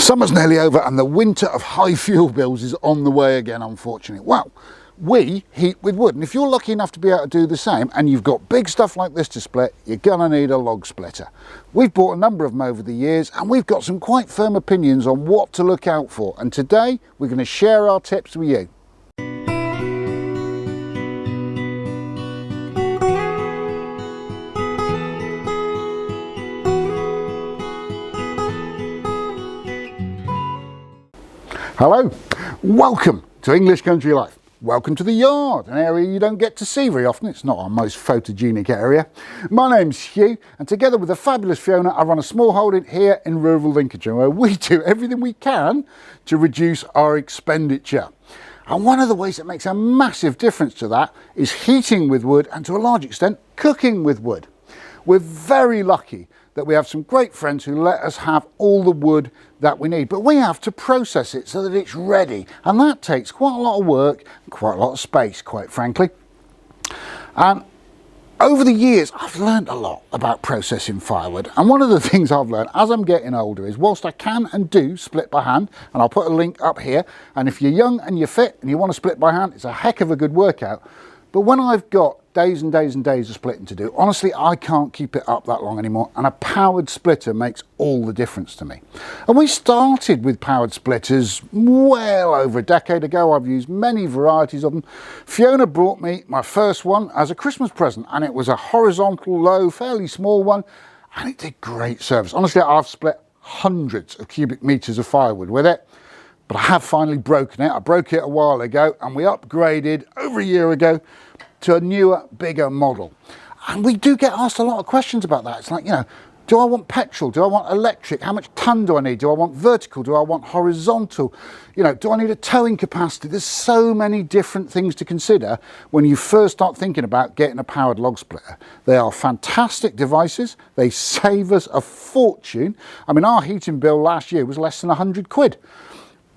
Summer's nearly over and the winter of high fuel bills is on the way again, unfortunately. Well, we heat with wood, and if you're lucky enough to be able to do the same and you've got big stuff like this to split, you're gonna need a log splitter. We've bought a number of them over the years and we've got some quite firm opinions on what to look out for, and today we're going to share our tips with you. Hello, welcome to English Country Life. Welcome to the yard, an area you don't get to see very often. It's not our most photogenic area. My name's Hugh, and together with the fabulous Fiona, I run a small holding here in rural Lincolnshire where we do everything we can to reduce our expenditure. And one of the ways that makes a massive difference to that is heating with wood and to a large extent cooking with wood. We're very lucky that we have some great friends who let us have all the wood that we need, but we have to process it so that it's ready, and that takes quite a lot of work and quite a lot of space, quite frankly. And over the years I've learned a lot about processing firewood, and one of the things I've learned as I'm getting older is whilst I can and do split by hand, and I'll put a link up here, and if you're young and you're fit and you want to split by hand, it's a heck of a good workout. But when I've got days and days and days of splitting to do, honestly, I can't keep it up that long anymore, and a powered splitter makes all the difference to me. And we started with powered splitters well over a decade ago. I've used many varieties of them. Fiona brought me my first one as a Christmas present, and it was a horizontal, low, fairly small one, and it did great service. Honestly, I've split hundreds of cubic meters of firewood with it, but I have finally broken it. I broke it a while ago, and we upgraded over a year ago to a newer, bigger model. And we do get asked a lot of questions about that. It's like, you know, do I want petrol? Do I want electric? How much ton do I need? Do I want vertical? Do I want horizontal? You know, do I need a towing capacity? There's so many different things to consider when you first start thinking about getting a powered log splitter. They are fantastic devices. They save us a fortune. I mean, our heating bill last year was less than 100 quid.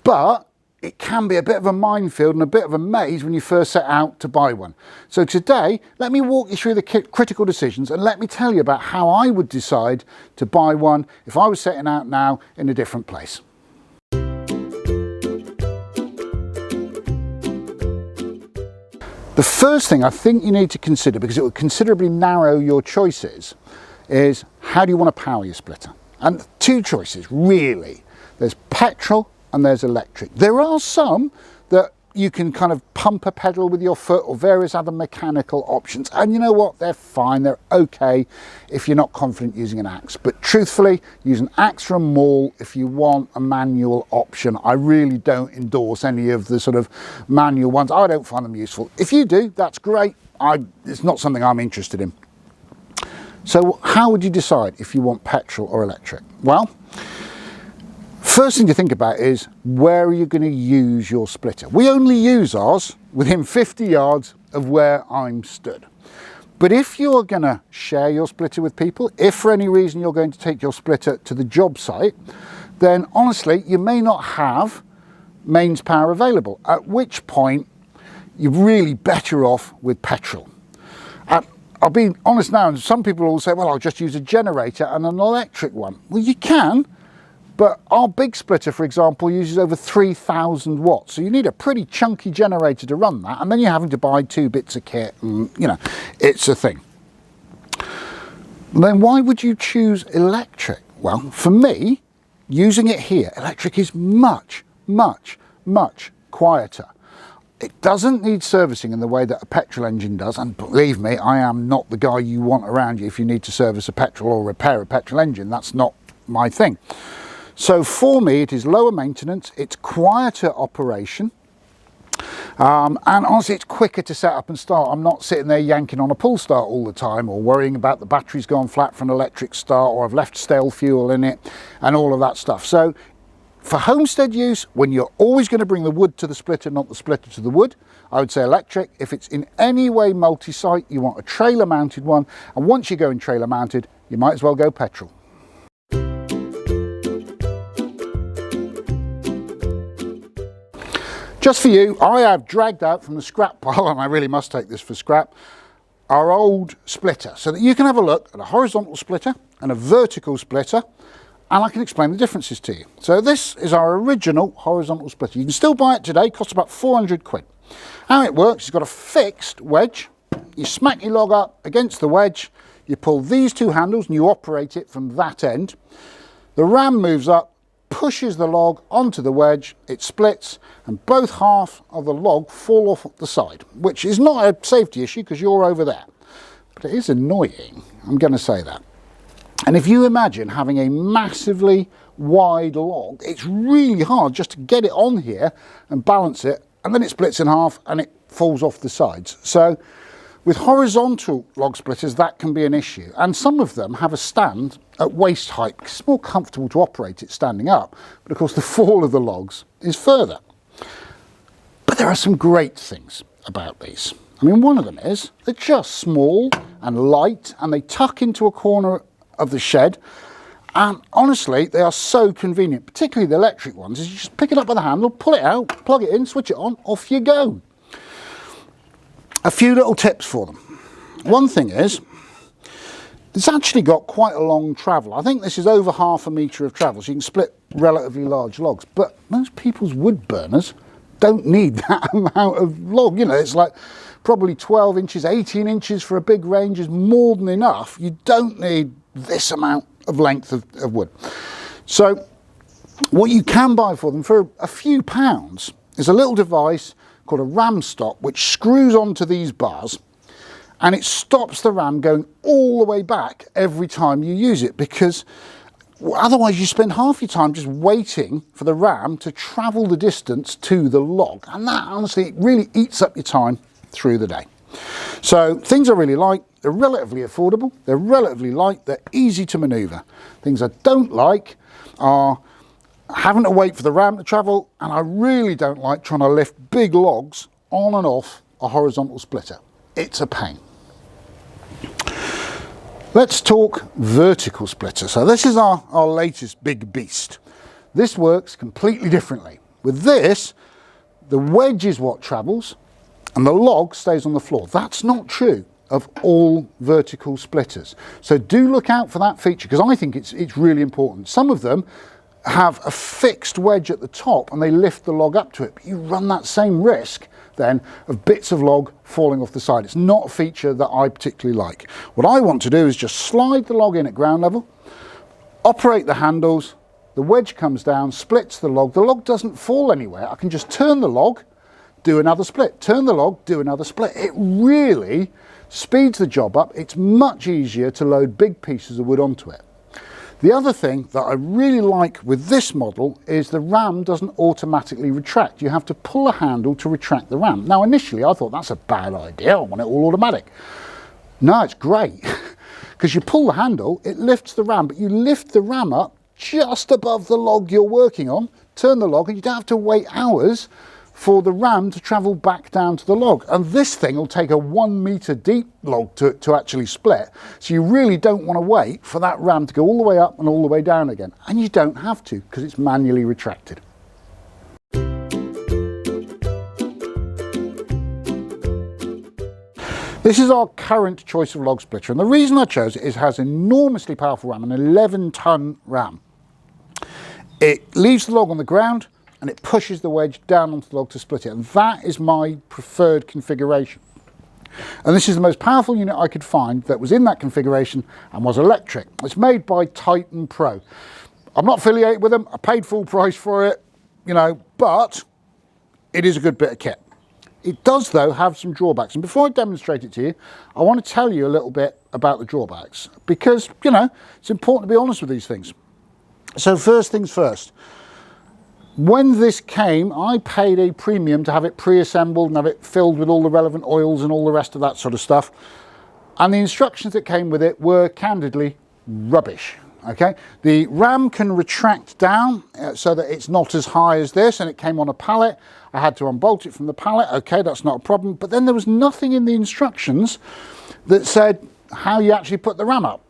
But it can be a bit of a minefield and a bit of a maze when you first set out to buy one. So today, let me walk you through the critical decisions and let me tell you about how I would decide to buy one if I was setting out now in a different place. The first thing I think you need to consider, because it will considerably narrow your choices, is how do you want to power your splitter? And two choices, really. There's petrol and there's electric. There are some that you can kind of pump a pedal with your foot or various other mechanical options, and you know what, they're fine, they're okay if you're not confident using an axe. But truthfully, use an axe or a maul if you want a manual option. I really don't endorse any of the sort of manual ones. I don't find them useful. If you do, that's great. It's not something I'm interested in. So how would you decide if you want petrol or electric? Well, first thing to think about is where are you going to use your splitter? We only use ours within 50 yards of where I'm stood. But if you're going to share your splitter with people, if for any reason you're going to take your splitter to the job site, then honestly, you may not have mains power available, at which point you're really better off with petrol. I'll be honest now, and some people will say, well, I'll just use a generator and an electric one. Well, you can. But our big splitter, for example, uses over 3,000 watts. So you need a pretty chunky generator to run that. And then you're having to buy two bits of kit. And, you know, it's a thing. Then why would you choose electric? Well, for me, using it here, electric is much, much, much quieter. It doesn't need servicing in the way that a petrol engine does. And believe me, I am not the guy you want around you if you need to service a petrol or repair a petrol engine. That's not my thing. So for me, it is lower maintenance, it's quieter operation, and honestly, it's quicker to set up and start. I'm not sitting there yanking on a pull start all the time or worrying about the battery's gone flat for an electric start or I've left stale fuel in it and all of that stuff. So for homestead use, when you're always going to bring the wood to the splitter, not the splitter to the wood, I would say electric. If it's in any way multi-site, you want a trailer mounted one, and once you go in trailer mounted, you might as well go petrol. Just for you, I have dragged out from the scrap pile, and I really must take this for scrap, our old splitter, so that you can have a look at a horizontal splitter and a vertical splitter and I can explain the differences to you. So this is our original horizontal splitter. You can still buy it today, costs about 400 quid. How it works, it's got a fixed wedge. You smack your log up against the wedge, you pull these two handles and you operate it from that end. The ram moves up, pushes the log onto the wedge, it splits, and both half of the log fall off the side, which is not a safety issue because you're over there. But it is annoying, I'm going to say that. And if you imagine having a massively wide log, it's really hard just to get it on here and balance it, and then it splits in half and it falls off the sides. So with horizontal log splitters, that can be an issue. And some of them have a stand at waist height because it's more comfortable to operate it standing up. But of course, the fall of the logs is further. But there are some great things about these. I mean, one of them is they're just small and light and they tuck into a corner of the shed. And honestly, they are so convenient, particularly the electric ones. Is you just pick it up by the handle, pull it out, plug it in, switch it on, off you go. A few little tips for them. One thing is, it's actually got quite a long travel. I think this is over ½ a metre of travel, so you can split relatively large logs. But most people's wood burners don't need that amount of log. You know, it's like probably 12 inches, 18 inches for a big range is more than enough. You don't need this amount of length of wood. So what you can buy for them for a few pounds is a little device called a ram stop, which screws onto these bars and it stops the ram going all the way back every time you use it, because otherwise you spend half your time just waiting for the ram to travel the distance to the log, and that honestly it really eats up your time through the day. So things I really like, they're relatively affordable, they're relatively light, they're easy to manoeuvre. Things I don't like are having to wait for the ram to travel, and I really don't like trying to lift big logs on and off a horizontal splitter. It's a pain. Let's talk vertical splitter. So this is our latest big beast. This works completely differently. With this, the wedge is what travels and the log stays on the floor. That's not true of all vertical splitters. So do look out for that feature, because I think it's really important. Some of them have a fixed wedge at the top and they lift the log up to it, but you run that same risk then of bits of log falling off the side. It's not a feature that I particularly like. What I want to do is just slide the log in at ground level, operate the handles, the wedge comes down, splits the log doesn't fall anywhere. I can just turn the log, do another split, turn the log, do another split. It really speeds the job up. It's much easier to load big pieces of wood onto it. The other thing that I really like with this model is the ram doesn't automatically retract. You have to pull a handle to retract the ram. Now initially I thought that's a bad idea, I want it all automatic. No, it's great, because you pull the handle, it lifts the ram, but you lift the ram up just above the log you're working on, turn the log, and you don't have to wait hours for the ram to travel back down to the log. And this thing will take a 1 metre deep log to actually split. So you really don't want to wait for that ram to go all the way up and all the way down again. And you don't have to, because it's manually retracted. This is our current choice of log splitter, and the reason I chose it is it has an enormously powerful ram, an 11-ton ram. It leaves the log on the ground and it pushes the wedge down onto the log to split it, and that is my preferred configuration. And this is the most powerful unit I could find that was in that configuration and was electric. It's made by Titan Pro. I'm not affiliated with them, I paid full price for it, you know, but it is a good bit of kit. It does though have some drawbacks, and before I demonstrate it to you, I want to tell you a little bit about the drawbacks, because, you know, it's important to be honest with these things. So first things first, when this came, I paid a premium to have it pre-assembled and have it filled with all the relevant oils and all the rest of that sort of stuff. And the instructions that came with it were candidly rubbish. Okay, the ram can retract down so that it's not as high as this, and it came on a pallet. I had to unbolt it from the pallet. Okay, that's not a problem. But then there was nothing in the instructions that said how you actually put the ram up.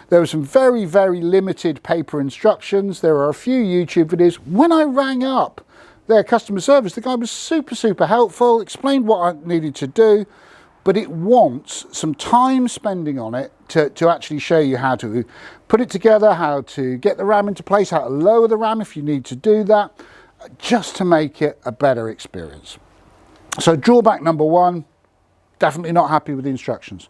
There were some very, very limited paper instructions. There are a few YouTube videos. When I rang up their customer service, the guy was super, super helpful, explained what I needed to do, but it wants some time spending on it to actually show you how to put it together, how to get the ram into place, how to lower the ram if you need to do that, just to make it a better experience. So drawback number one, definitely not happy with the instructions.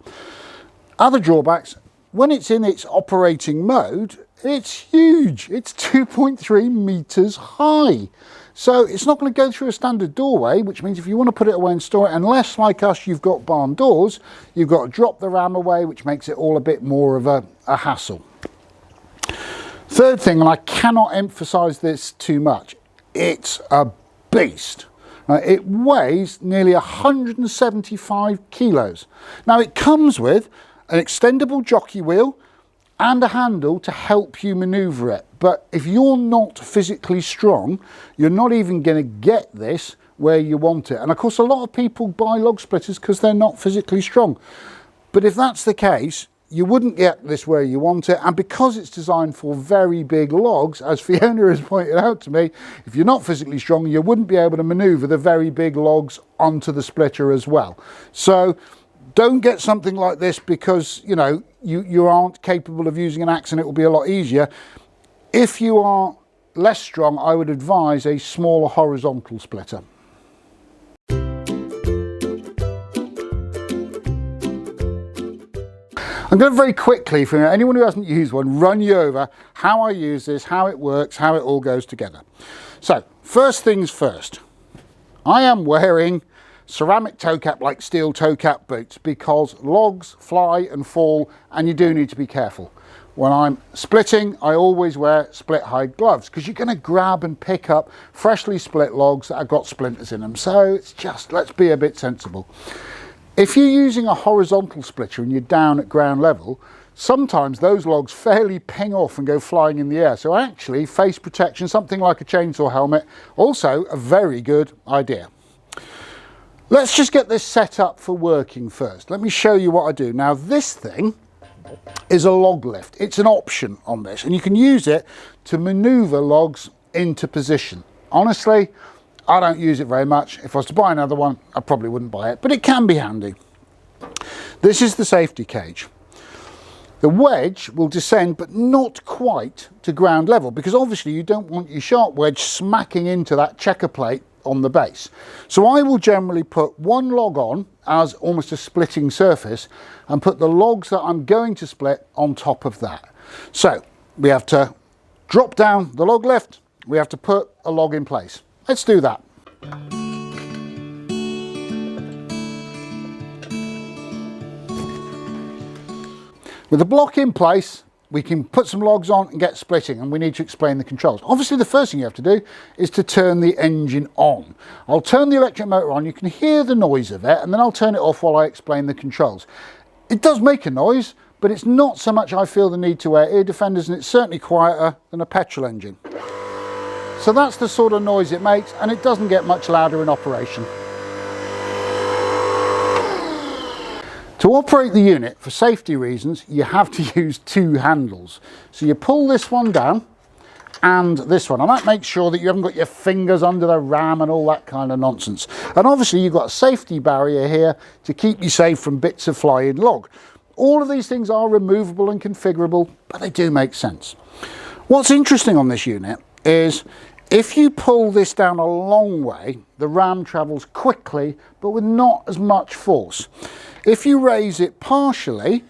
Other drawbacks, when it's in its operating mode, it's huge. It's 2.3 meters high. So it's not going to go through a standard doorway, which means if you want to put it away and store it, unless like us you've got barn doors, you've got to drop the ram away, which makes it all a bit more of a hassle. Third thing, and I cannot emphasize this too much, it's a beast. It weighs nearly 175 kilos. Now it comes with an extendable jockey wheel and a handle to help you maneuver it. But if you're not physically strong, you're not even going to get this where you want it. And of course, a lot of people buy log splitters because they're not physically strong. But if that's the case, you wouldn't get this where you want it. And because it's designed for very big logs, as Fiona has pointed out to me, if you're not physically strong, you wouldn't be able to maneuver the very big logs onto the splitter as well. So don't get something like this because, you know, you aren't capable of using an axe and it will be a lot easier. If you are less strong, I would advise a smaller horizontal splitter. I'm going to very quickly, for anyone who hasn't used one, run you over how I use this, how it works, how it all goes together. So, first things first, I am wearing ceramic toe cap like steel toe cap boots because logs fly and fall and you do need to be careful. When I'm splitting, I always wear split hide gloves because you're going to grab and pick up freshly split logs that have got splinters in them. So it's just, let's be a bit sensible. If you're using a horizontal splitter and you're down at ground level, sometimes those logs fairly ping off and go flying in the air. So actually, face protection, something like a chainsaw helmet, also a very good idea. Let's just get this set up for working first. Let me show you what I do. Now this thing is a log lift. It's an option on this and you can use it to maneuver logs into position. Honestly, I don't use it very much. If I was to buy another one, I probably wouldn't buy it, but it can be handy. This is the safety cage. The wedge will descend, but not quite to ground level because obviously you don't want your sharp wedge smacking into that checker plate on the base. So I will generally put one log on as almost a splitting surface and put the logs that I'm going to split on top of that. So we have to drop down the log lift, we have to put a log in place. Let's do that. With the block in place, we can put some logs on and get splitting, and we need to explain the controls. Obviously, the first thing you have to do is to turn the engine on. I'll turn the electric motor on, you can hear the noise of it, and then I'll turn it off while I explain the controls. It does make a noise, but it's not so much I feel the need to wear ear defenders, and it's certainly quieter than a petrol engine. So that's the sort of noise it makes, and it doesn't get much louder in operation. To operate the unit, for safety reasons, you have to use two handles. So you pull this one down and this one, and that makes sure that you haven't got your fingers under the ram and all that kind of nonsense. And obviously you've got a safety barrier here to keep you safe from bits of flying log. All of these things are removable and configurable, but they do make sense. What's interesting on this unit is if you pull this down a long way, the ram travels quickly, but with not as much force. If you raise it partially,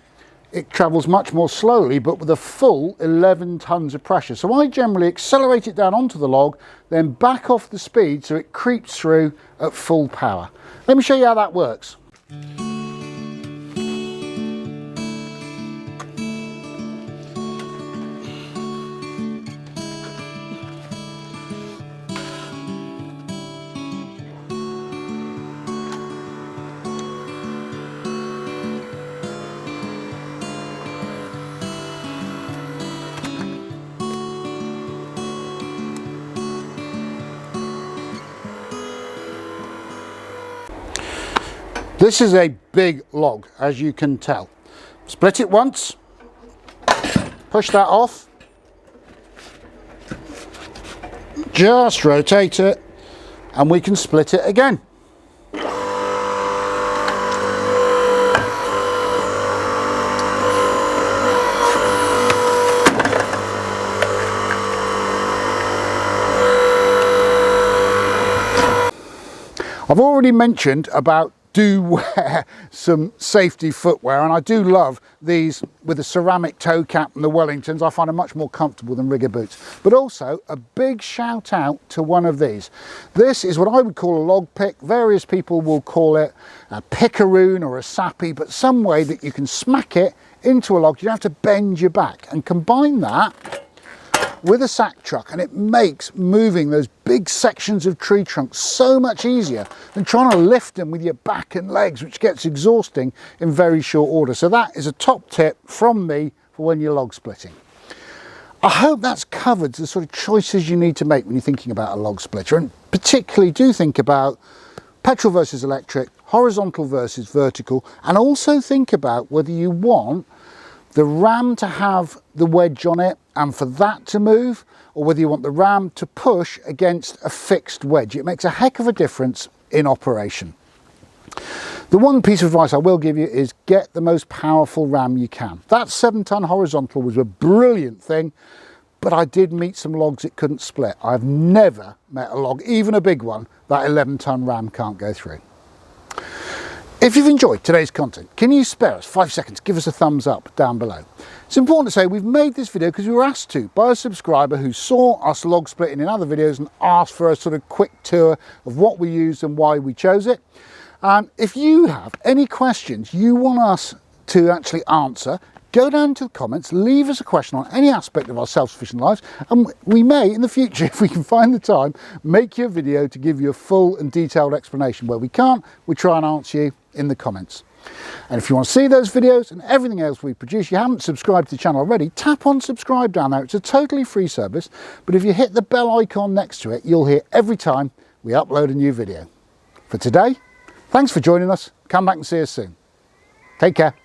it travels much more slowly, but with a full 11 tons of pressure. So I generally accelerate it down onto the log, then back off the speed so it creeps through at full power. Let me show you how that works. This is a big log, as you can tell. Split it once, push that off, just rotate it, and we can split it again. I've already mentioned about do wear some safety footwear, and I do love these with the ceramic toe cap and the Wellingtons. I find them much more comfortable than rigger boots. But also a big shout out to one of these. This is what I would call a log pick. Various people will call it a pickaroon or a sappy, but some way that you can smack it into a log. You don't have to bend your back, and combine that with a sack truck, and it makes moving those big sections of tree trunks so much easier than trying to lift them with your back and legs, which gets exhausting in very short order. So that is a top tip from me for when you're log splitting. I hope that's covered the sort of choices you need to make when you're thinking about a log splitter, and particularly do think about petrol versus electric, horizontal versus vertical, and also think about whether you want the ram to have the wedge on it and for that to move, or whether you want the ram to push against a fixed wedge. It makes a heck of a difference in operation. The one piece of advice I will give you is get the most powerful ram you can. That 7-ton horizontal was a brilliant thing, but I did meet some logs it couldn't split. I've never met a log, even a big one, that 11-ton ram can't go through. If you've enjoyed today's content, can you spare us 5 seconds? Give us a thumbs up down below. It's important to say we've made this video because we were asked to by a subscriber who saw us log splitting in other videos and asked for a sort of quick tour of what we used and why we chose it. If you have any questions you want us to actually answer, go down to the comments, leave us a question on any aspect of our self-sufficient lives, and we may, in the future, if we can find the time, make you a video to give you a full and detailed explanation. Where we can't, we try and answer you in the comments. And if you want to see those videos and everything else we produce, you haven't subscribed to the channel already, tap on subscribe down there. It's a totally free service, but if you hit the bell icon next to it, you'll hear every time we upload a new video. For today, thanks for joining us. Come back and see us soon. Take care.